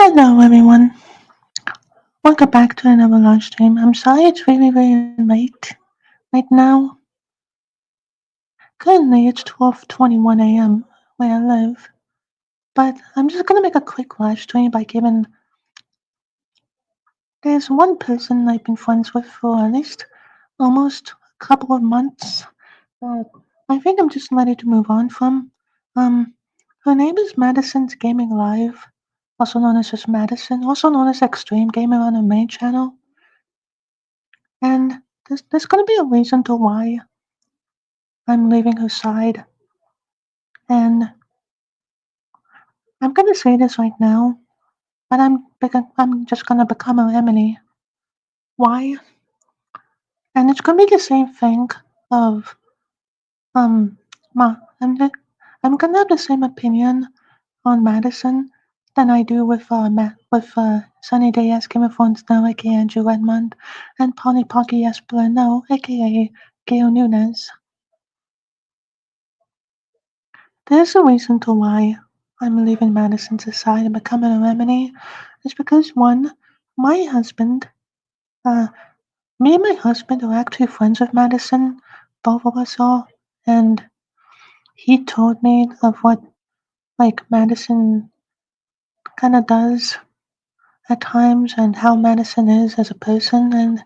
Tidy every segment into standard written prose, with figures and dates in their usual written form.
Hello, everyone. Welcome back to another live stream. I'm sorry it's very, very late right now. Currently, it's 12:21 a.m. where I live, but I'm just gonna make a quick live stream by giving. There's one person I've been friends with for at least almost a couple of months. Uh, I think I'm just ready to move on from. Um, Her name is Madison's Gaming Live, also known as just Madison, also known as Extreme Gamer on her main channel. And there's going to be a reason to why I'm leaving her side. And I'm going to say this right now, but I'm just going to become a Emily. Why? And it's going to be the same thing of, um, ma, I'm going to have the same opinion on Madison than I do with Sunny Day as Game of Thrones now, aka Andrew Redmond, and Polly Pocky Esperano, aka Gail Nunes. There's a reason to why I'm leaving Madison's side and becoming a Remini. It's because one, my husband, uh, me and my husband are actually friends with Madison, both of us are, and he told me of what like Madison kind of does at times and how Madison is as a person. And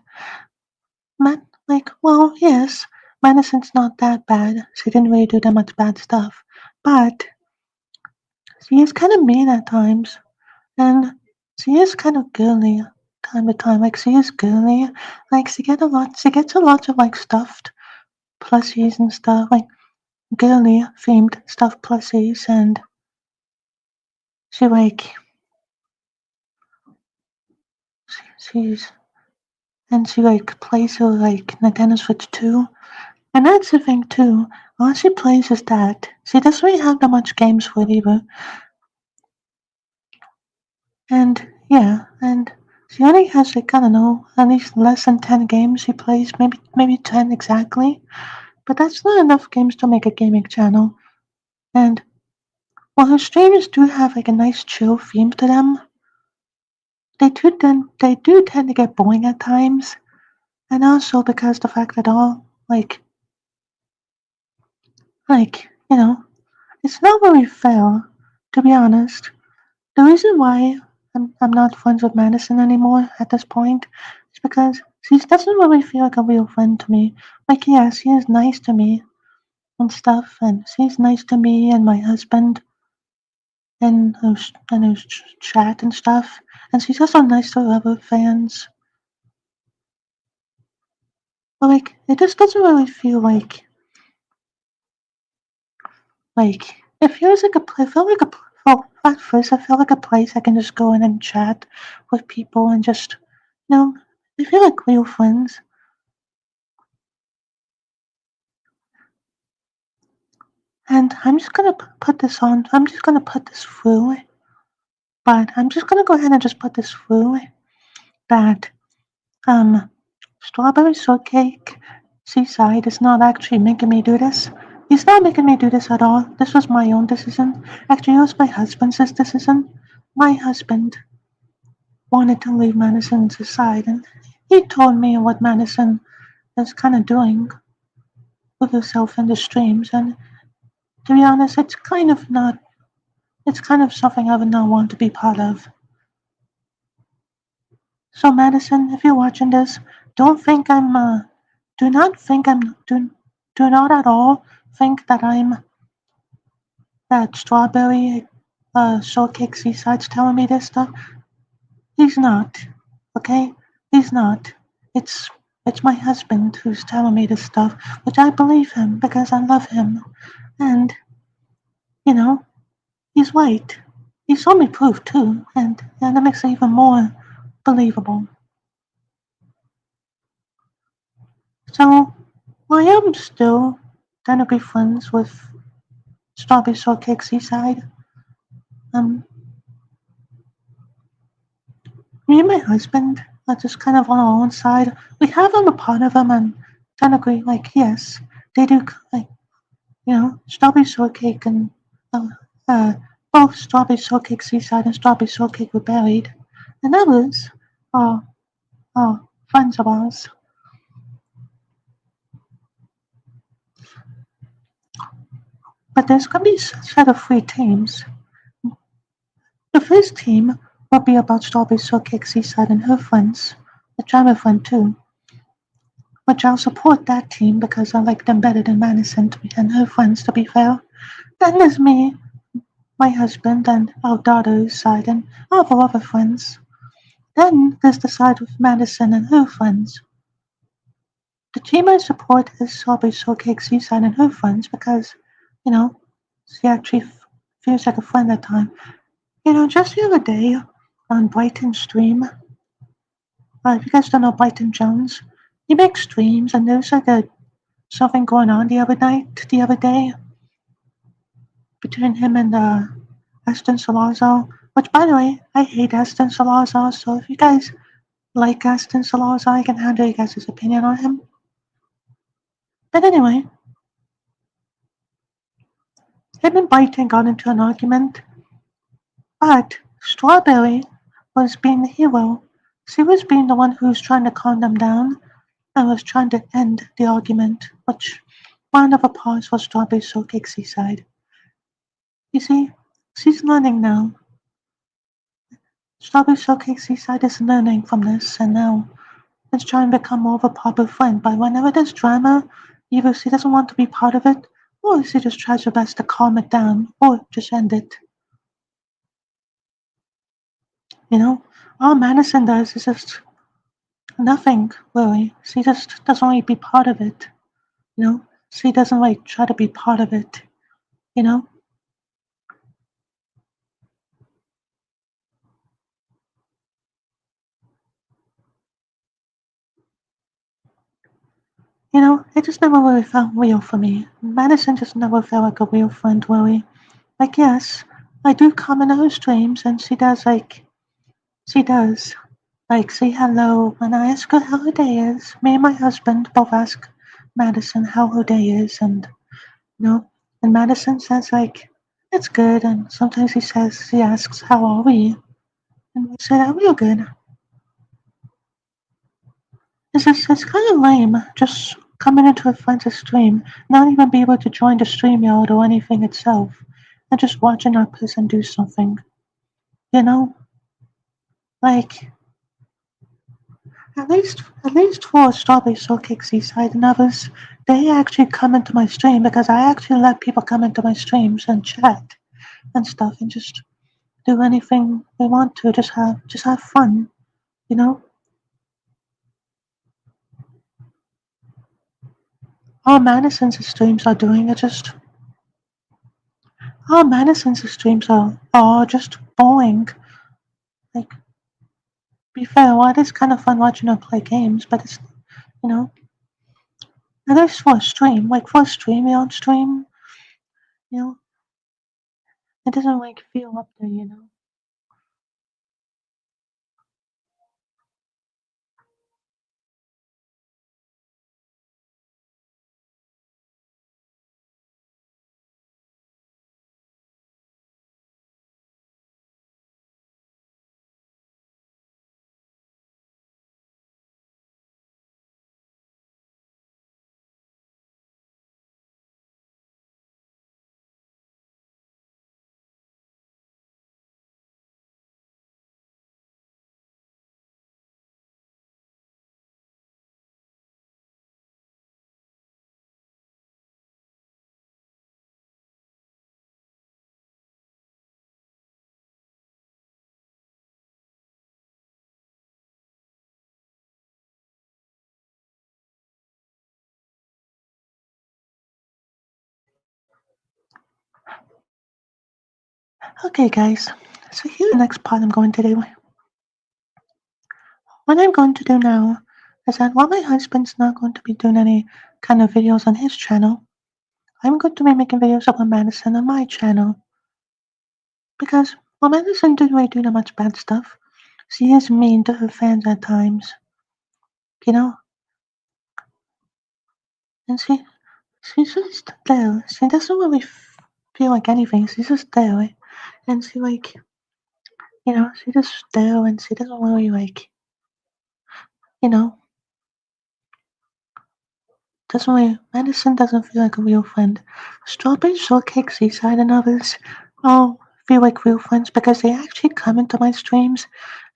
well, yes, Madison's not that bad. She didn't really do that much bad stuff, but she is kind of mean at times. And she is kind of girly time to time. Like she is girly. Like she gets a lot of like stuffed plushies and stuff, like girly themed stuffed plushies, and she like she's and she like plays her like Nintendo Switch too. And that's the thing too. All she plays is that. She doesn't really have that much games for it either. And yeah, and she only has like I don't know, at least less than 10 games she plays, maybe 10 exactly. But that's not enough games to make a gaming channel. And while her streams do have like a nice chill theme to them, they do tend to get boring at times. And also because the fact that all you know, it's not very fair, to be honest. The reason why I'm not friends with Madison anymore at this point is because she doesn't really feel like a real friend to me. Like yeah, she is nice to me and stuff, and she's nice to me and my husband and chat and stuff. And she's also nice to other fans. But like, it just doesn't really feel like it feels like it felt like well, at first I felt like a place I can just go in and chat with people and just they feel like real friends. And I'm just gonna put this on. I'm just gonna put this through. But I'm just gonna go ahead and just put this through that um strawberry shortcake seaside is not actually making me do this. He's not making me do this at all. This was my own decision. Actually, it was my husband's decision. My husband wanted to leave Madison's side, and he told me what Madison is kind of doing with herself in the streams. And to be honest, it's kind of not. It's kind of something I would not want to be part of. So, Madison, if you're watching this, don't think I'm. Do not think I'm. Do not at all think that I'm that strawberry shortcake seaside's telling me this stuff. He's not. Okay? He's not. It's it's my husband who's telling me this stuff, which I believe him because I love him. And, you know, he's right. He saw me proof too, and that makes it even more believable. So I am still technically friends with Strawberry Shortcake Seaside. Um Me and my husband are just kind of on our own side. We have them a part of them, and technically, like, yes, they do, like, Strawberry Shortcake and uh, uh, both Strawberry Shortcake Seaside and Strawberry Shortcake were buried, and others are, are friends of ours. But there's going to be a set of three teams. The first team will be about Strawberry Shortcake Seaside and her friends, the drama friend too, which I'll support that team because I like them better than Madison and her friends, to be fair. Then there's me, my husband, and our daughter's side, and all of our other friends. Then there's the side with Madison and her friends. The team I support is Strawberry Shortcake Seaside and her friends because, you know, she actually feels like a friend at time. Just the other day on Brighton Stream, if you guys don't know Brighton Jones, he makes streams, and there's like something going on the other day, between him and Aston Salazar. Which, by the way, I hate Aston Salazar. So if you guys like Aston Salazar, I can handle you guys' opinion on him. But anyway, him and Brighton got into an argument, but Strawberry was being the hero. She was being the one who was trying to calm them down and was trying to end the argument, which one of a pause was Strawberry Shortcake Seaside. You see, she's learning now. Strawberry Shortcake Seaside is learning from this, and now it's trying to become more of a proper friend. But whenever there's drama, either she doesn't want to be part of it, or she just tries her best to calm it down, or just end it. You know, all Madison does is just nothing, really. She just doesn't want to be part of it. She doesn't like try to be part of it. You know, it just never really felt real for me. Madison just never felt like a real friend, really. Like, yes, I do comment on her streams, and she does. Like, say hello, and I ask her how her day is. Me and my husband both ask Madison how her day is, and, you know, and Madison says, like, it's good, and sometimes she asks, how are we? And we say that we're good. It's kind of lame, just coming into a friend's stream, not even be able to join the stream yard or anything itself, and just watching that person do something. You know, like at least for Strawberry Shortcake Seaside and others, they actually come into my stream because I actually let people come into my streams and chat and stuff and just do anything they want to, just have fun, you know. All Madison's streams are doing are just all Madison's streams are just boring. Like, be fair, well, it is kind of fun watching her play games, but it's you know, at least for a stream, like for a stream, on stream, you know, it doesn't like feel up there. Okay, guys. So here's the next part I'm going to do. What I'm going to do now is that while my husband's not going to be doing any kind of videos on his channel, I'm going to be making videos about Madison on my channel. Because while Madison didn't really do that much bad stuff, she is mean to her fans at times, you know? And she's just there. She doesn't really feel like anything. She's just there. and she she just still and she doesn't really you know, doesn't really Madison doesn't feel like a real friend. Strawberry Shortcake, Seaside, and others all feel like real friends because they actually come into my streams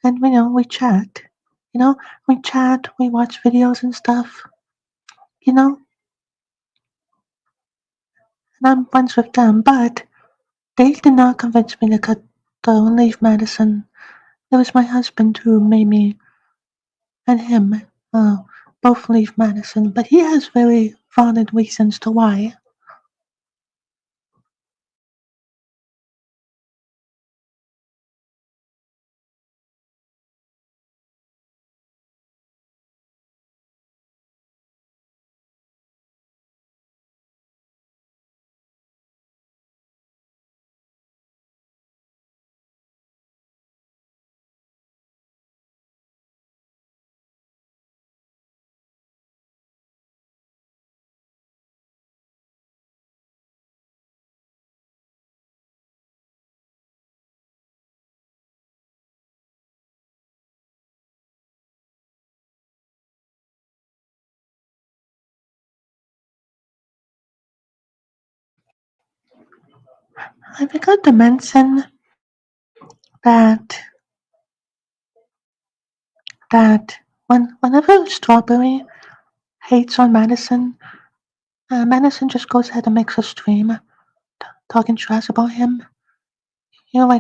and we chat. You know, we chat, we watch videos and stuff, you know, and I'm friends with them, but they did not convince me to cut the leave Madison. It was my husband who made me and him uh, both leave Madison, but he has very valid reasons to why. I forgot to mention that that whenever Strawberry hates on Madison, Madison just goes ahead and makes a stream talking trash about him.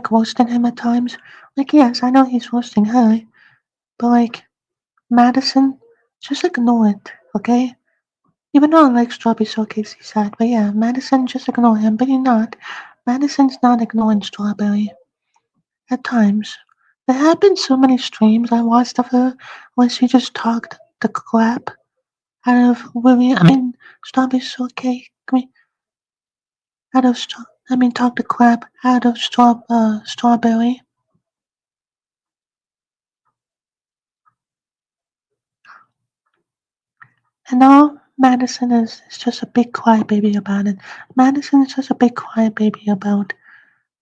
Roasting him at times. Like, yes, I know he's roasting her, but Madison, just ignore it, okay? Even though I like Strawberry Shortcake, he said, but yeah, Madison, just ignore him, but you're not. Madison's not ignoring Strawberry. At times. There have been so many streams I watched of her where she just talked the crap out of Strawberry Shortcake. Out of talk the crap out of Strawberry. And now Madison is just a big crybaby about it. Madison is just a big crybaby about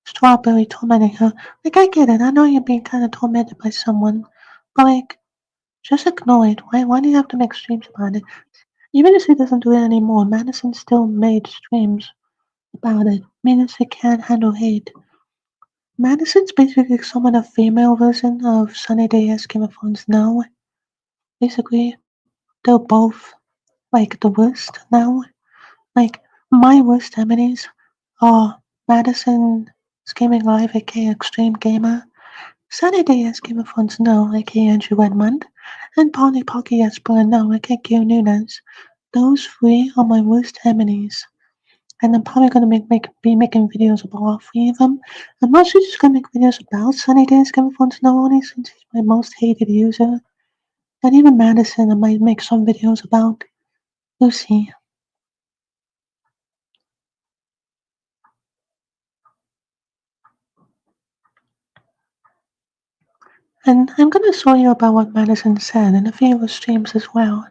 Strawberry tormenting her. Like, I get it. I know you're being kind of tormented by someone, but just ignore it. Why do you have to make streams about it? Even if she doesn't do it anymore, Madison still made streams about it, meaning she can't handle hate. Madison's basically somewhat a female version of Sunny Day as Game of Thrones now. Basically, they're both the worst now. Like, my worst enemies are Madison Gaming Live, aka Extreme Gamer, Sunny Day as Game of Thrones now, aka Andrew Redmond, and Polly Pocky as now, aka Gil Nunes. Those three are my worst enemies. And I'm probably gonna be making videos about all three of them. I'm mostly just gonna make videos about Sunny Days Game of Thrones now only since he's my most hated user. And even Madison I might make some videos about. Lucy. And I'm gonna show you about what Madison said in a few of her streams as well.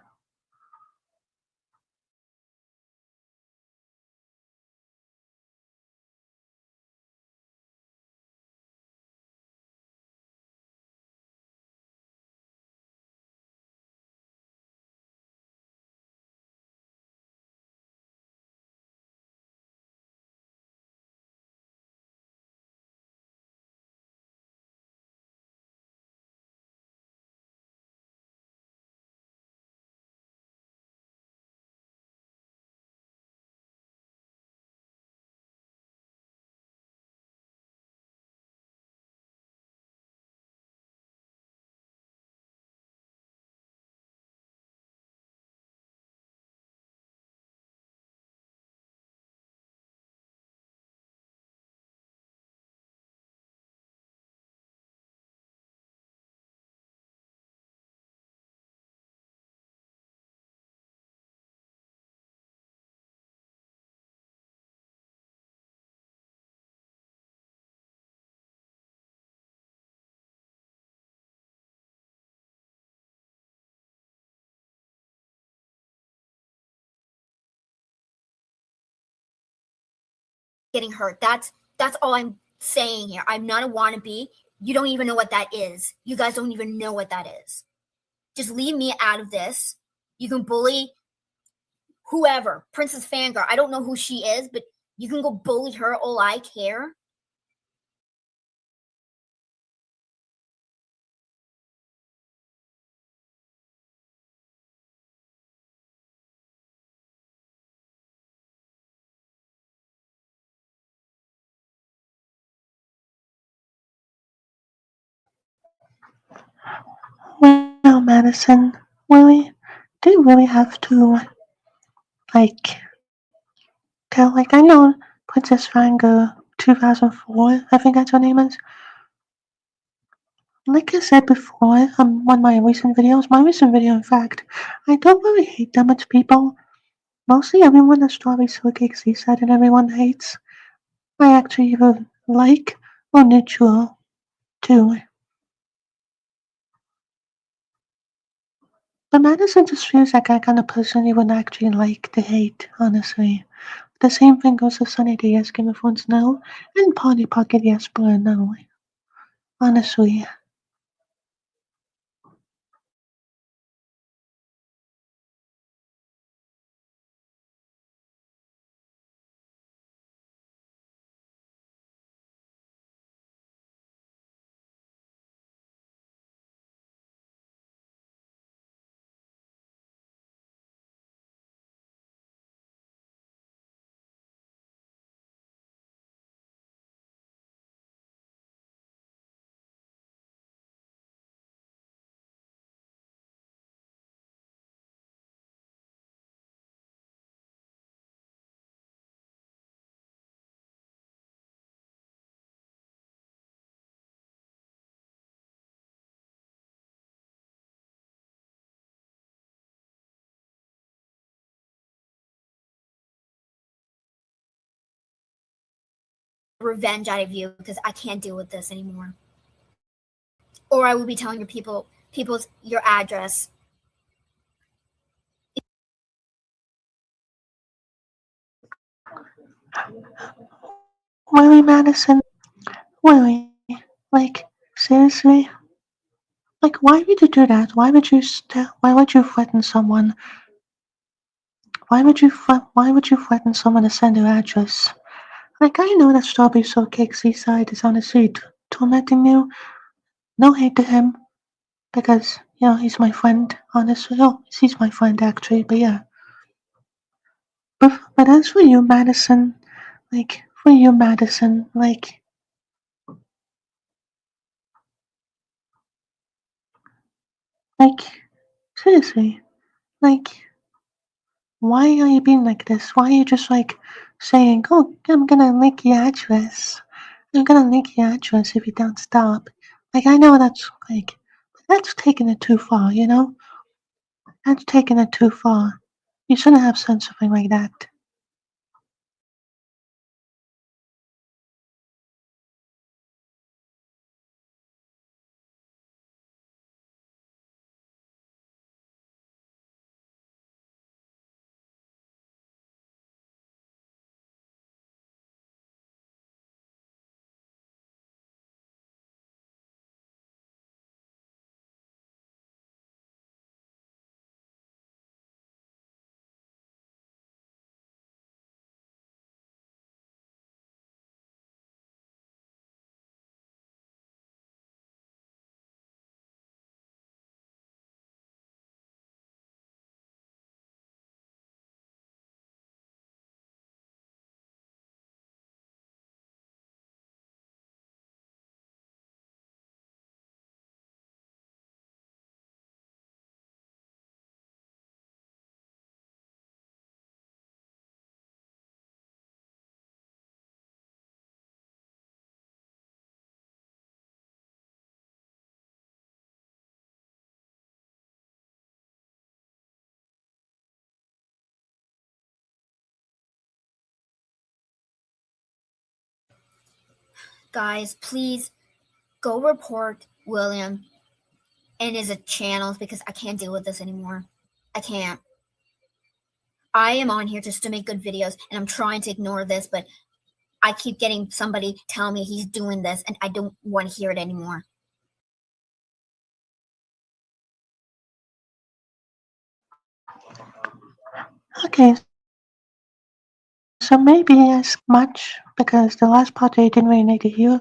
getting hurt. That's all I'm saying here. I'm not a wannabe. You don't even know what that is. You guys don't even know what that is. Just leave me out of this. You can bully whoever, Princess Fangirl. I don't know who she is, but you can go bully her. All I care. Well, Madison, really, do you really have to, like, tell, like, I know Princess Fangirl 2004, I think that's her name is. Like I said before, on my recent video, in fact, I don't really hate that much people. Mostly everyone in Strawberry Shortcake Seaside and everyone hates. I actually either like or neutral, too. But Madison just feels like that kind of person you would actually like to hate, honestly. The same thing goes for Sunny Day as Game of Thrones now, and Polly Pocket Jasper now. Honestly. Revenge out of you because I can't deal with this anymore. Or I will be telling your people's your address. Willie Madison, Willie, like, seriously? Like, why would you do that? Why would you threaten someone? Why would you threaten someone to send their address? Like, I know that Strawberry Shortcake Seaside is honestly tormenting you. No hate to him, because, he's my friend, honestly. Oh, he's my friend, actually, but yeah. But as for you, Madison, like, seriously, like, why are you being like this? Why are you just, like, saying, oh, I'm gonna leak your address. I'm gonna leak your address if you don't stop. Like, I know that's taking it too far, you know? That's taking it too far. You shouldn't have said something like that. Guys, please go report William and his channels because I can't deal with this anymore. I can't. I am on here just to make good videos and I'm trying to ignore this, but I keep getting somebody telling me he's doing this, and I don't want to hear it anymore. Okay, so maybe as much because the last part I didn't really need to hear.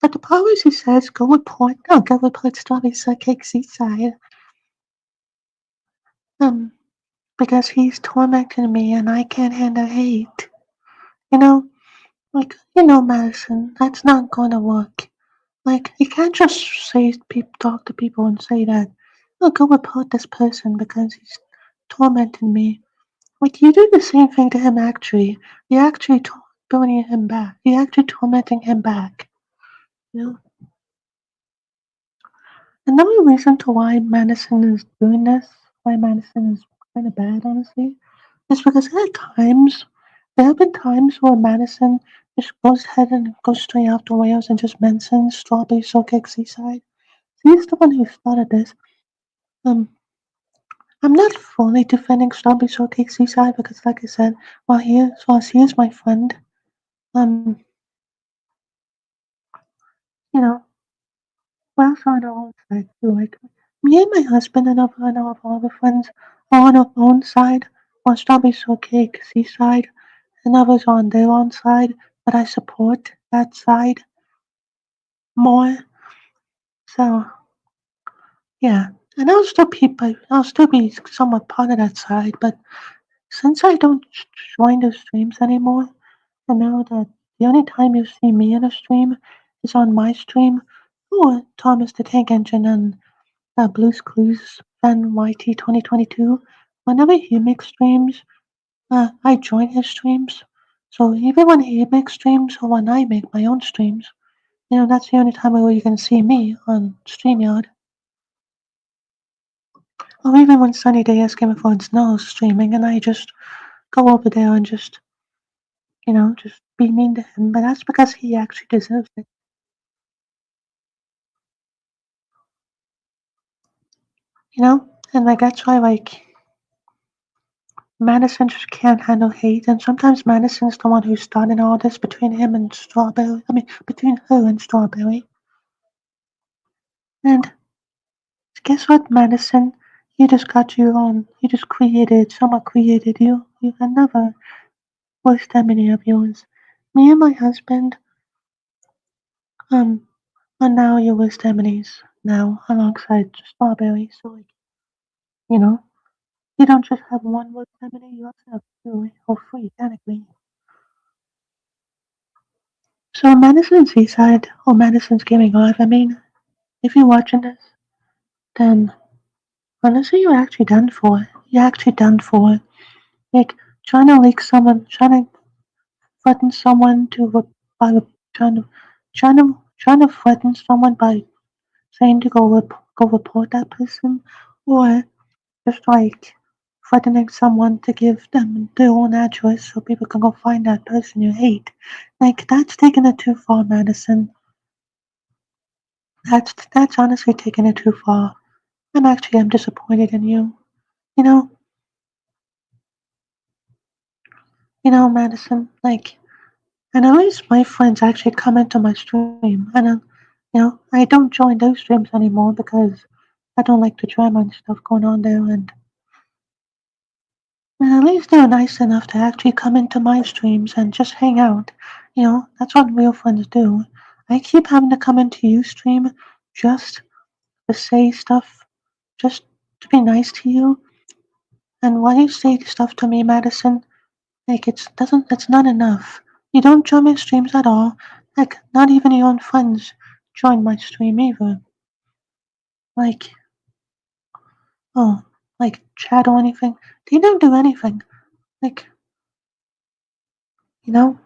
But the part where she says, go report Strawberry Shortcake Seaside. Um, because he's tormenting me and I can't handle hate. You know, Madison, that's not gonna work. Like, you can't just talk to people and say that, oh, go report this person because he's tormenting me. Like, you do the same thing to him, actually. You're actually bullying him back. You're actually tormenting him back. You know? Another reason to why Madison is doing this, why Madison is kind of bad, honestly, is because there have been times where Madison just goes ahead and goes straight off the rails and just mentions Strawberry Shortcake Seaside. He's the one who started this. Um, I'm not fully defending Strawberry Shortcake Seaside because, like I said, while he is my friend, um, you know, we're also on our own side too. Like me and my husband and our other friends are on our own side, while Strawberry Shortcake Seaside and others are on their own side, but I support that side more. So yeah, and I'll still be somewhat part of that side, but since I don't join the streams anymore, I know that the only time you see me in a stream is on my stream or Thomas the Tank Engine and Blue's Clues Fan YT 2022. Whenever he makes streams, I join his streams. So even when he makes streams or when I make my own streams, that's the only time where you can see me on StreamYard. Or even when Sunny Day as Game of Thrones knows streaming and I just go over there and just be mean to him. But that's because he actually deserves it. And like that's why Madison just can't handle hate, and sometimes Madison's the one who's starting all this between him and Strawberry. I mean, between her and Strawberry. And guess what, Madison? You just got your own. You just someone created you. You had never worst enemy of yours. Me and my husband, um, are now your worst enemies now, alongside Strawberry. So, you know, you don't just have one worst enemy, you also have two, or three, technically. So Madison's Seaside, or Madison's Gaming Live, I mean, if you're watching this, then honestly, you're actually done for. You're actually done for. Like, trying to threaten someone by trying to threaten someone by saying to go report that person, or just like threatening someone to give them their own address so people can go find that person you hate. Like, that's taking it too far, Madison. That's honestly taking it too far. I'm disappointed in you. You know, Madison. Like, and at least my friends actually come into my stream, and I don't join those streams anymore because I don't like the drama and stuff going on there. And at least they're nice enough to actually come into my streams and just hang out. That's what real friends do. I keep having to come into you stream just to say stuff, just to be nice to you. And when you say stuff to me, Madison, like it's not enough. You don't join my streams at all. Like not even your own friends join my stream either. Like oh, like chat or anything. They don't do anything. Like you know,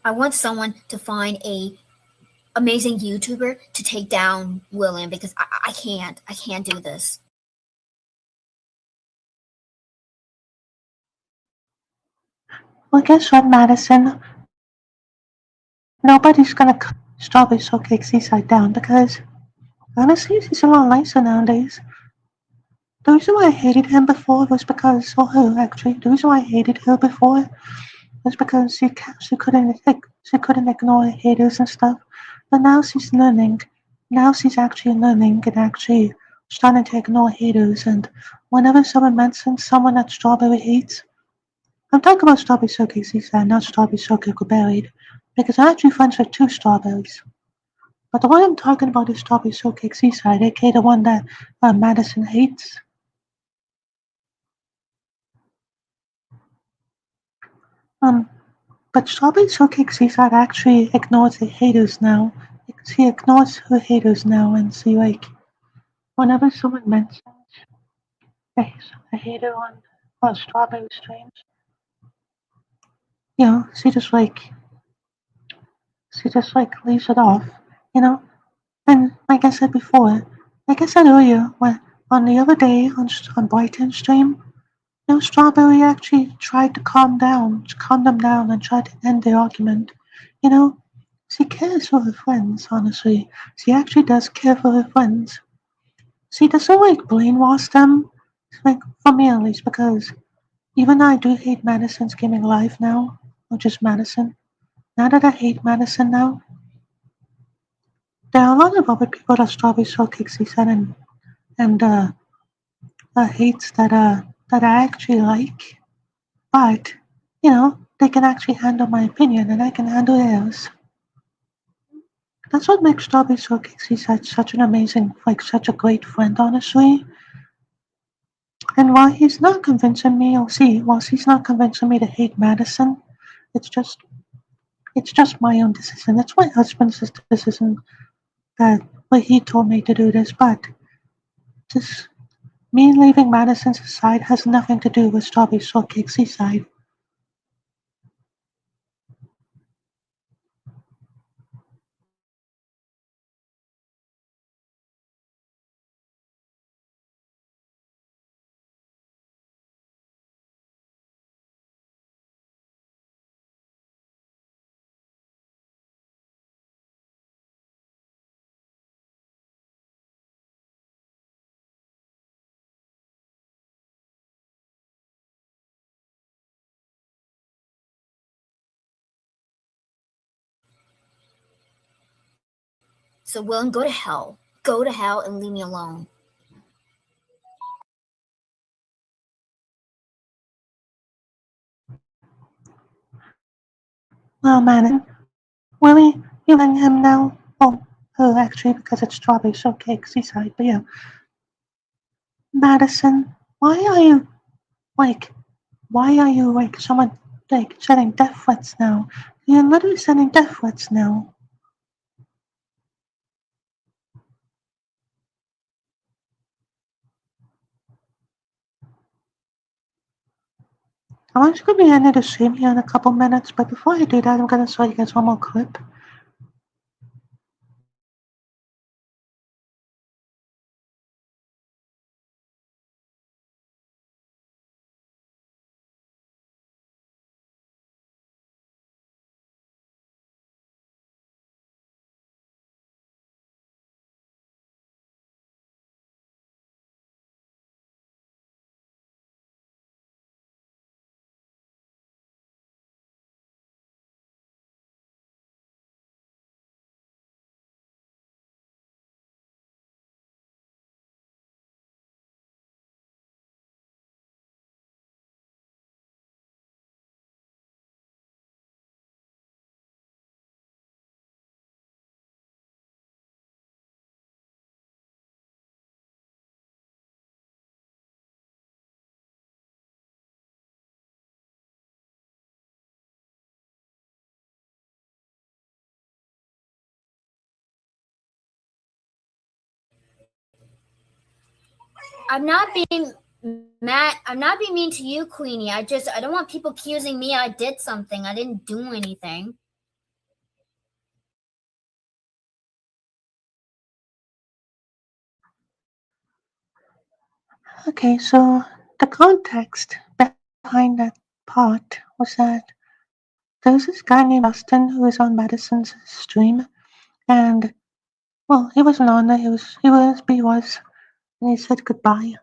I want someone to find a amazing YouTuber to take down William because I can't. I can't do this. Well, guess what, Madison? Nobody's gonna cut Strawberry Shortcake Seaside down because honestly, he's a lot nicer nowadays. The reason why I hated him before was because, or her actually, the reason why I hated her before was because she couldn't ignore haters and stuff. But now she's learning. Now she's actually learning and actually starting to ignore haters. And whenever someone mentions someone that Strawberry hates, I'm talking about Strawberry Shortcake Seaside, not Strawberry Shortcake or Buried, because I'm actually friends with two strawberries. But the one I'm talking about is Strawberry Shortcake Seaside, aka the one that Madison hates. Um, but Strawberry Shortcake Seaside actually ignores the haters now. She ignores her haters now, and she like whenever someone mentions a, a hater on Strawberry streams, you know, she just like leaves it off, you know. And like I said before, like I said earlier, when on the other day on Brighton's stream, you know, Strawberry actually tried to calm them down, and tried to end the argument. You know, she cares for her friends. Honestly, she actually does care for her friends. She doesn't like brainwash them, like for me at least, because even though I do hate Madison's gaming live now, or just Madison, now that I hate Madison now, there are a lot of other people that Strawberry Shortcake season and hates that I actually like, but you know they can actually handle my opinion and I can handle theirs. That's what makes Strawberry Shortcake such an amazing, like such a great friend, honestly. And while he's not convincing me, while he's not convincing me to hate Madison, it's just it's just my own decision. It's my husband's decision that like he told me to do this, but just me leaving Madison's side has nothing to do with Strawberry Shortcake Seaside. So William, go to hell. Go to hell and leave me alone. Well, Madison, Willie, you letting him know? Oh, oh, actually, because it's Strawberry Shortcake Seaside, but yeah. Madison, why are you, like, why are you, like, someone, like, sending death threats now? You're literally sending death threats now. I'm actually going to be ending the stream here in a couple minutes, but before I do that, I'm going to show you guys one more clip. I'm not being mad. I'm not being mean to you, Queenie. I don't want people accusing me I did something. I didn't do anything. Okay, so the context behind that part was that there was this guy named Justin who was on Madison's stream, and well, he wasn't on there. He was, and he said goodbye.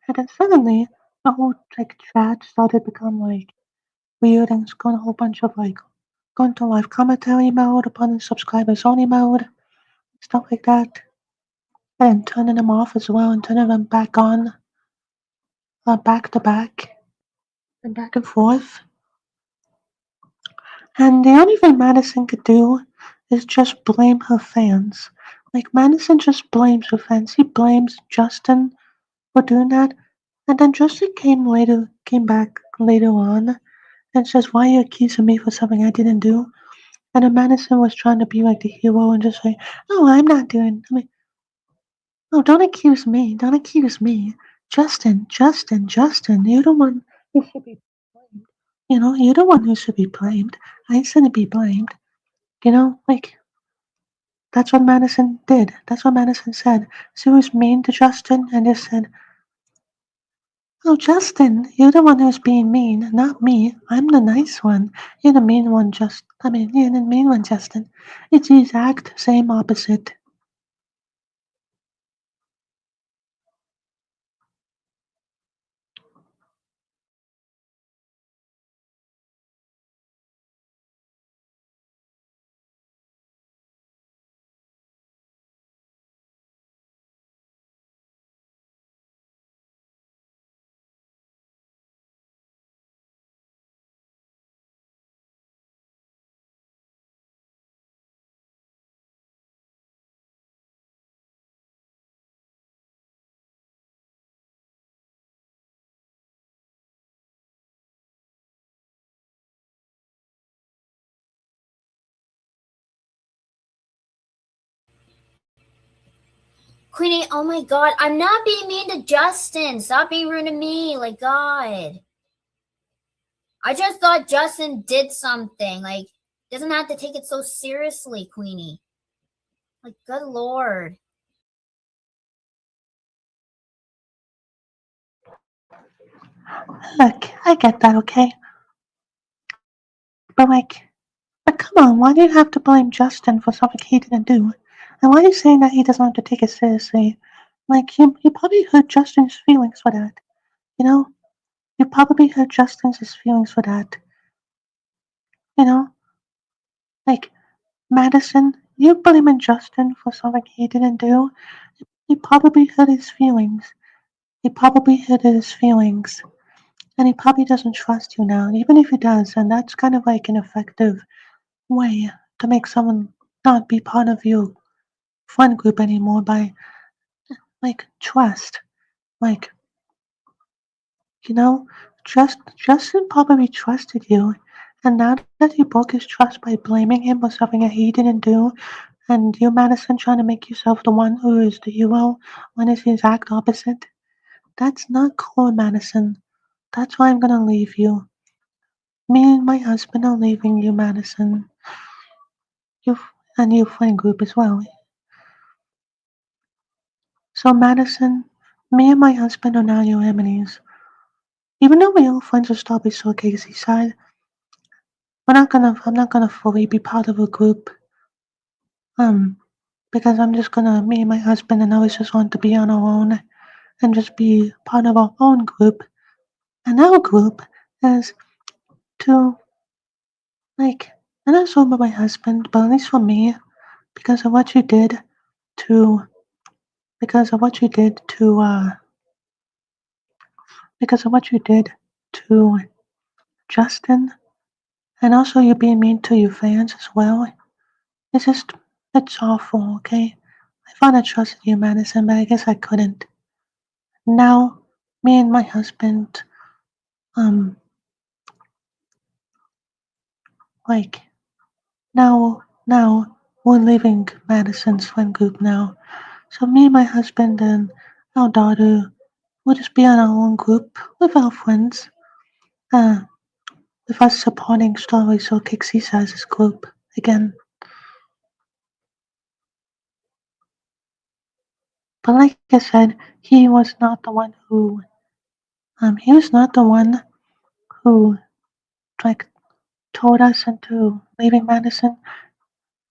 And then suddenly, the whole like chat started to become like weird, and it's going a whole bunch of like going to live commentary mode upon the subscribers only mode, stuff like that, and turning them off as well, and turning them back on, back to back, and back and forth. And the only thing Madison could do is just blame her fans. Like Madison just blames her fans. He blames Justin for doing that. And then Justin came back later on and says, "Why are you accusing me for something I didn't do?" And then Madison was trying to be like the hero and just say, "Oh, I'm not doing I mean, oh, don't accuse me. Don't accuse me. Justin, you're the one who should be blamed. You're the one who should be blamed. I shouldn't be blamed. Like that's what Madison did. That's what Madison said. She was mean to Justin and just said, "Oh, Justin, you're the one who's being mean, not me. I'm the nice one. You're the mean one, you're the mean one, Justin. It's the exact same opposite." Queenie, oh my god, I'm not being mean to Justin. Stop being rude to me. Like, God. I just thought Justin did something. Like, doesn't have to take it so seriously, Queenie. Like, good lord. Look, I get that, okay? But come on, why do you have to blame Justin for something he didn't do? And why are you saying that he doesn't have to take it seriously? Like, you probably hurt Justin's feelings for that. You know? You probably hurt Justin's feelings for that. You know? Like, Madison, you blaming Justin for something he didn't do, he probably hurt his feelings. He probably hurt his feelings. And he probably doesn't trust you now. And even if he does, and that's kind of like an effective way to make someone not be part of your friend group anymore by like trust. Like, you know, Justin probably trusted you. And now that you broke his trust by blaming him for something that he didn't do, and you, Madison, trying to make yourself the one who is the hero when it's the exact opposite, that's not cool, Madison. That's why I'm gonna leave you. Me and my husband are leaving you, Madison. You and your friend group as well. So, Madison, me and my husband are now your enemies. Even though we are friends with Strawberry Shortcakes side, I'm not gonna fully be part of a group. Um, because I'm just gonna, me and my husband and I just want to be on our own and just be part of our own group. And our group is to, like, and not so about my husband, but at least for me, because of what you did to, because of what you did to, because of what you did to Justin, and also you being mean to your fans as well. It's just, it's awful, okay? I thought I trusted you, Madison, but I guess I couldn't. Now, me and my husband, um, like, now, we're leaving Madison's friend group now. So me and my husband and our daughter will just be on our own group with our friends. Uh, with us supporting Strawberry Shortcake Seaside's group again. But like I said, he was not the one he was not the one who like told us into leaving Madison.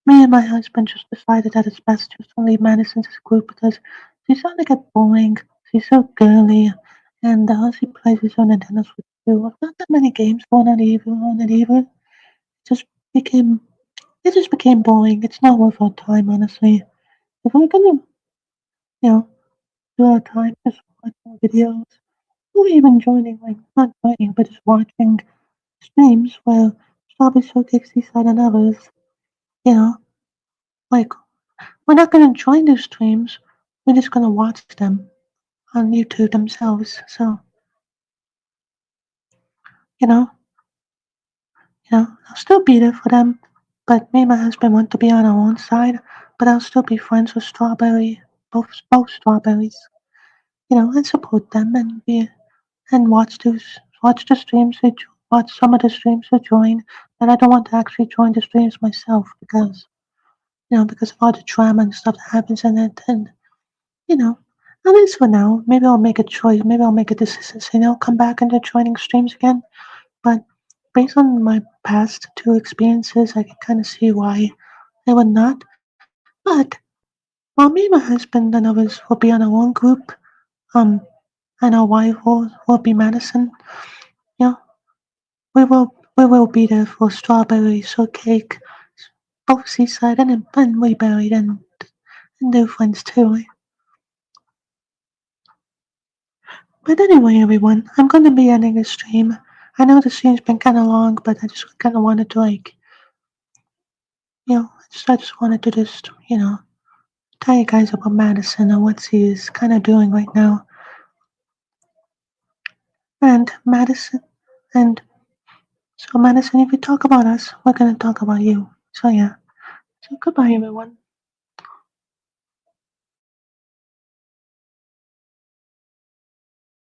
Me and my husband just decided that it's best just to leave Madison's group because she's starting to get boring. She's so girly, and all she plays is on Nintendo Switch too. There's not that many games going on it either. Just became it just became boring. It's not worth our time, honestly. If we're gonna, you know, do our time just watching videos, or even joining, like not joining, but just watching streams where Strawberry Shortcake Seaside and others, you know, like we're not gonna join those streams. We're just gonna watch them on YouTube themselves. So, you know, I'll still be there for them. But me and my husband want to be on our own side, but I'll still be friends with Strawberry, both strawberries, and support them and watch the streams watch some of the streams they join. And I don't want to actually join the streams myself because of all the drama and stuff that happens in it. And you know, at least for now, maybe I'll make a choice. Maybe I'll make a decision. Say, come back into joining streams again. But based on my past two experiences, I can kind of see why I would not. But while me and my husband and others will be on our own group, um, and our wife will be Madison, you know, we will be there for strawberry shortcake, both seaside and we buried and their friends too. But anyway, everyone, I'm going to be ending the stream. I know the stream's been kind of long, but I just kind of wanted to I just wanted to tell you guys about Madison and what she is kind of doing right now. And Madison, and so Madison, if you talk about us, we're going to talk about you. So yeah, so goodbye, everyone.